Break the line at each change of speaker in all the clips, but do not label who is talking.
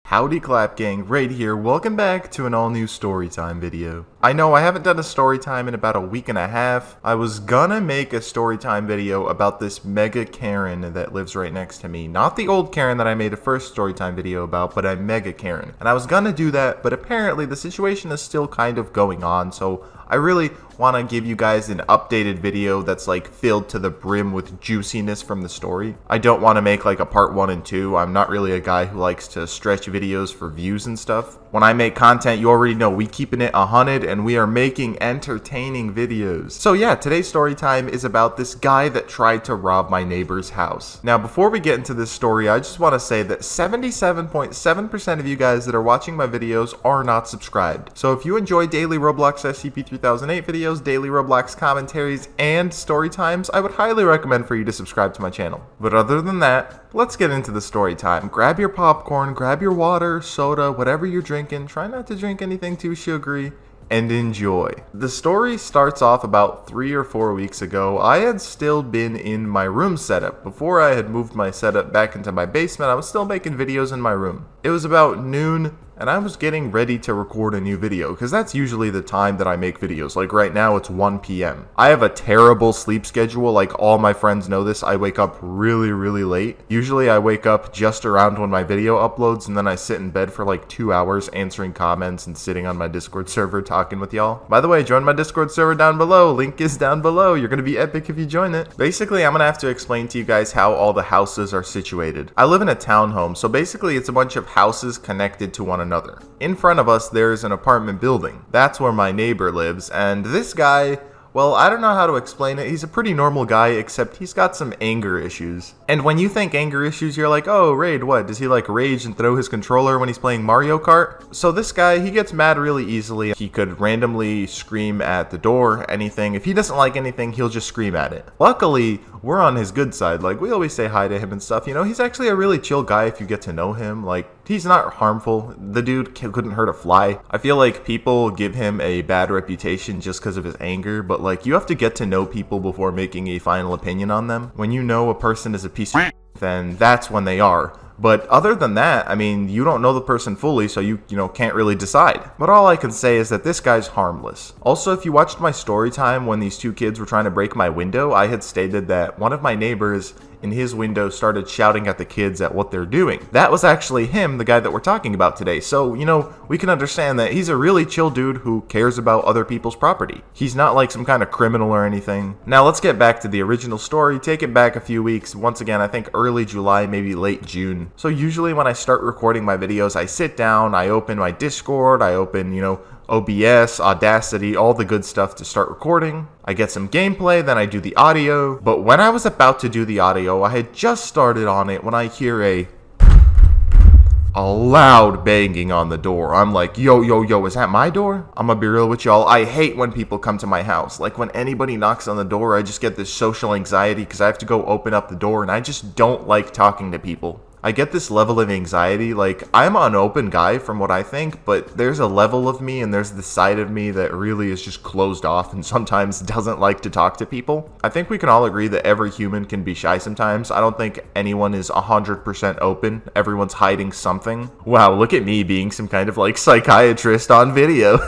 Howdy Clap Gang, right here. Welcome back to an all-new storytime video. I know I haven't done a storytime in about a week and a half. I was gonna make a storytime video about this mega Karen that lives right next to me. Not the old Karen that I made a first storytime video about, but a mega Karen. And I was gonna do that, but apparently the situation is still kind of going on, so I really want to give you guys an updated video that's like filled to the brim with juiciness from the story. I don't want to make like a part 1 and 2. I'm not really a guy who likes to stretch videos for views and stuff. When I make content, you already know we keeping it 100 and we are making entertaining videos. So yeah, today's story time is about this guy that tried to rob my neighbor's house. Now before we get into this story, I just want to say that 77.7% of you guys that are watching my videos are not subscribed. So if you enjoy daily Roblox SCP-3008 videos, daily Roblox commentaries, and story times, I would highly recommend for you to subscribe to my channel. But other than that, let's get into the story time. Grab your popcorn, grab your water, soda, whatever you're drinking. Try not to drink anything too sugary, and enjoy. The story starts off about 3 or 4 weeks ago. I had still been in my room setup. Before I had moved my setup back into my basement, I was still making videos in my room. It was about noon, and I was getting ready to record a new video, because that's usually the time that I make videos. Like right now, it's 1 p.m. I have a terrible sleep schedule. Like all my friends know this. I wake up really, really late. Usually I wake up just around when my video uploads, and then I sit in bed for like 2 hours answering comments and sitting on my Discord server talking with y'all. By the way, join my Discord server down below. Link is down below. You're going to be epic if you join it. Basically, I'm going to have to explain to you guys how all the houses are situated. I live in a townhome, so basically it's a bunch of houses connected to one another. In front of us, there's an apartment building. That's where my neighbor lives, and this guy, well, I don't know how to explain it. He's a pretty normal guy, except he's got some anger issues. And when you think anger issues, you're like, oh, Raid, what? Does he like rage and throw his controller when he's playing Mario Kart? So this guy, he gets mad really easily. He could randomly scream at the door, anything. If he doesn't like anything, he'll just scream at it. Luckily, we're on his good side. Like, we always say hi to him and stuff. You know, he's actually a really chill guy if you get to know him. Like, he's not harmful. The dude couldn't hurt a fly. I feel like people give him a bad reputation just because of his anger, but like, you have to get to know people before making a final opinion on them. When you know a person is a piece of shit, then that's when they are. But other than that, I mean, you don't know the person fully, so you can't really decide. But all I can say is that this guy's harmless. Also, if you watched my story time when these two kids were trying to break my window, I had stated that one of my neighbors in his window started shouting at the kids at what they're doing. That was actually him, the guy that we're talking about today. So, we can understand that he's a really chill dude who cares about other people's property. He's not like some kind of criminal or anything. Now, let's get back to the original story. Take it back a few weeks. Once again, I think early July, maybe late June. So usually when I start recording my videos, I sit down, I open my Discord, I open, OBS, Audacity, all the good stuff to start recording. I get some gameplay, then I do the audio. But when I was about to do the audio, I had just started on it when I hear a loud banging on the door. I'm like, yo, is that my door? I'm gonna be real with y'all. I hate when people come to my house. Like when anybody knocks on the door, I just get this social anxiety because I have to go open up the door and I just don't like talking to people. I get this level of anxiety. Like, I'm an open guy from what I think, but there's a level of me and there's the side of me that really is just closed off and sometimes doesn't like to talk to people. I think we can all agree that every human can be shy sometimes. I don't think anyone is 100% open. Everyone's hiding something. Wow, look at me being some kind of like psychiatrist on video.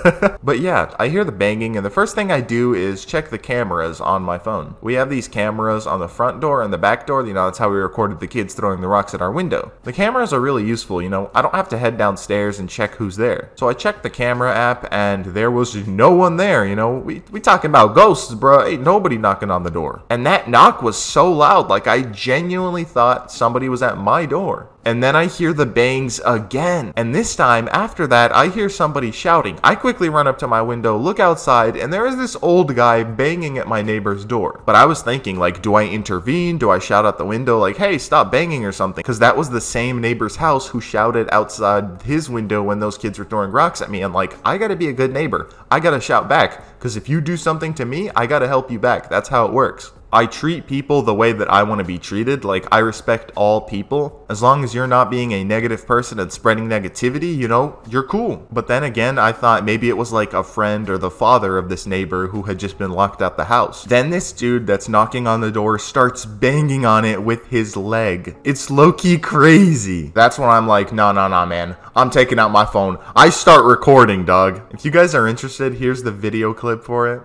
But yeah, I hear the banging and the first thing I do is check the cameras on my phone. We have these cameras on the front door and the back door. That's how we recorded the kids throwing the rocks at our window. The cameras are really useful, I don't have to head downstairs and check who's there. So I checked the camera app and there was no one there, We talking about ghosts, bro. Ain't nobody knocking on the door. And that knock was so loud, like I genuinely thought somebody was at my door. And then I hear the bangs again. And this time, after that, I hear somebody shouting. I quickly run up to my window, look outside, and there is this old guy banging at my neighbor's door. But I was thinking, like, do I intervene? Do I shout out the window, like, hey, stop banging or something? Because that was the same neighbor's house who shouted outside his window when those kids were throwing rocks at me. And like, I gotta be a good neighbor. I gotta shout back. Because if you do something to me, I gotta help you back. That's how it works. I treat people the way that I want to be treated. Like, I respect all people. As long as you're not being a negative person and spreading negativity, you know, you're cool. But then again, I thought maybe it was like a friend or the father of this neighbor who had just been locked out the house. Then this dude that's knocking on the door starts banging on it with his leg. It's low-key crazy. That's when I'm like, no, man. I'm taking out my phone. I start recording, dog. If you guys are interested, here's the video clip for it.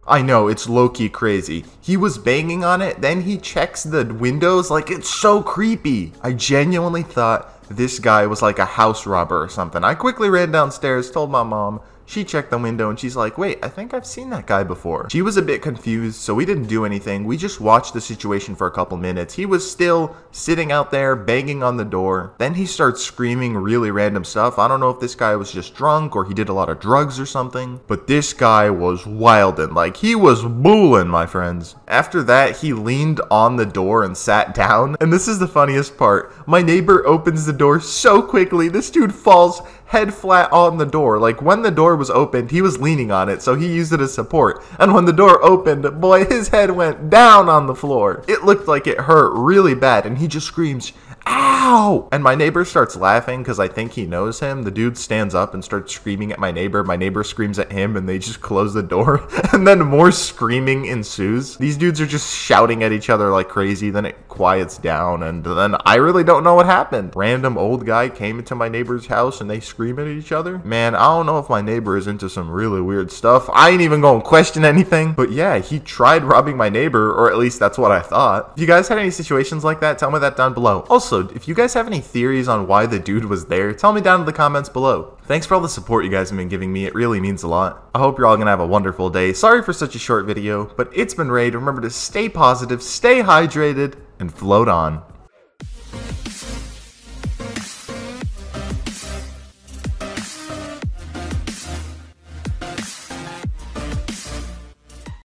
I know, it's low-key crazy. He was banging on it, then he checks the windows, like, it's so creepy. I genuinely thought this guy was like a house robber or something. I quickly ran downstairs, told my mom. She checked the window and she's like, wait, I think I've seen that guy before. She was a bit confused, so we didn't do anything. We just watched the situation for a couple minutes. He was still sitting out there banging on the door. Then he starts screaming really random stuff. I don't know if this guy was just drunk or he did a lot of drugs or something, but this guy was wildin'. Like, he was bullin', my friends. After that, he leaned on the door and sat down. And this is the funniest part. My neighbor opens the door so quickly, this dude falls head flat on the door. Like, when the door was opened, he was leaning on it, so he used it as support. And when the door opened, boy, his head went down on the floor. It looked like it hurt really bad, and he just screams, ow! And my neighbor starts laughing because I think he knows him. The dude stands up and starts screaming at my neighbor. My neighbor screams at him, and they just close the door. And then more screaming ensues. These dudes are just shouting at each other like crazy. Then it quiets down, and then I really don't know what happened. Random old guy came into my neighbor's house, and they scream at each other. Man, I don't know if my neighbor is into some really weird stuff. I ain't even gonna question anything. But yeah, he tried robbing my neighbor, or at least that's what I thought. If you guys had any situations like that, tell me that down below. Also, if you guys have any theories on why the dude was there, tell me down in the comments below. Thanks for all the support you guys have been giving me. It really means a lot. I hope you're all gonna have a wonderful day. Sorry for such a short video, but it's been Raid. Remember to stay positive, stay hydrated, and float on.